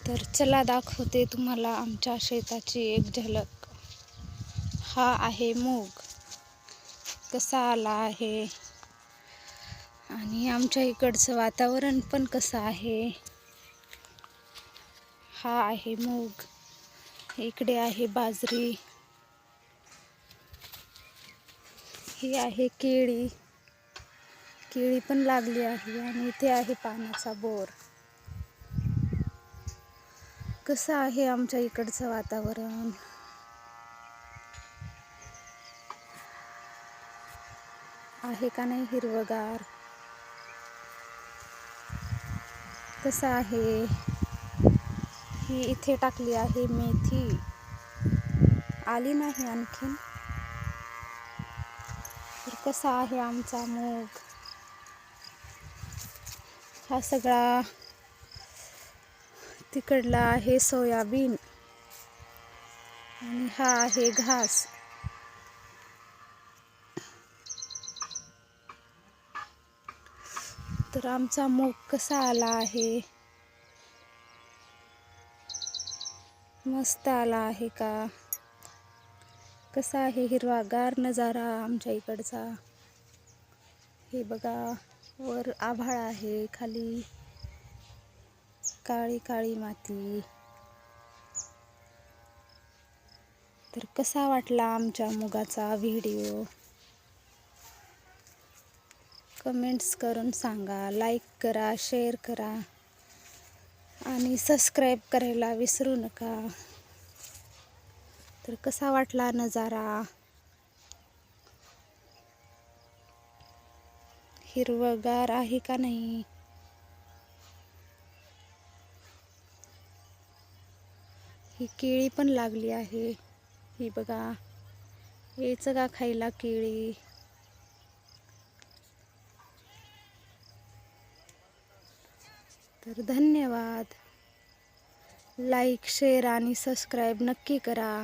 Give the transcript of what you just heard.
तर चला दाखवते तुम्हाला आमच्या शेताची एक झलक. हा आहे मूग, कसा आला आहे आणि आमच्या इकडचं वातावरण पण कसं आहे. हा आहे मूग, इकडे आहे बाजरी, ही आहे केळी, केळी पण लागली आहे आणि इथे आहे पाण्याचा बोर. कसं आहे आमच्या इकडचं वातावरण. आहे का नाही हिरवगार. कसं आहे. ही इथे टाकली आहे मेथी, आली नाही आणखीन. तर कसा आहे आमचा मूग. हा सगळा तिकडला आहे सोयाबीन आणि हा आहे घास. तर आमचा मूग कसा आला आहे, मस्त आला आहे का. कसा आहे हिरवागार नजारा आमच्या इकडचा. हे बघा, वर आभाळ आहे, खाली काळी काळी माती. तर कसा वाटला आमच्या मुगाचा व्हिडिओ, कमेंट्स करून सांगा. लाईक करा, शेअर करा आणि सबस्क्राईब करायला विसरू नका. तर कसा वाटला नजारा. हिरवगार आहे का नाही. ही केळी पण लागली आहे, ही बघा. यायचं का खायला केळी. तर धन्यवाद. लाईक, शेअर आणि सबस्क्राईब नक्की करा.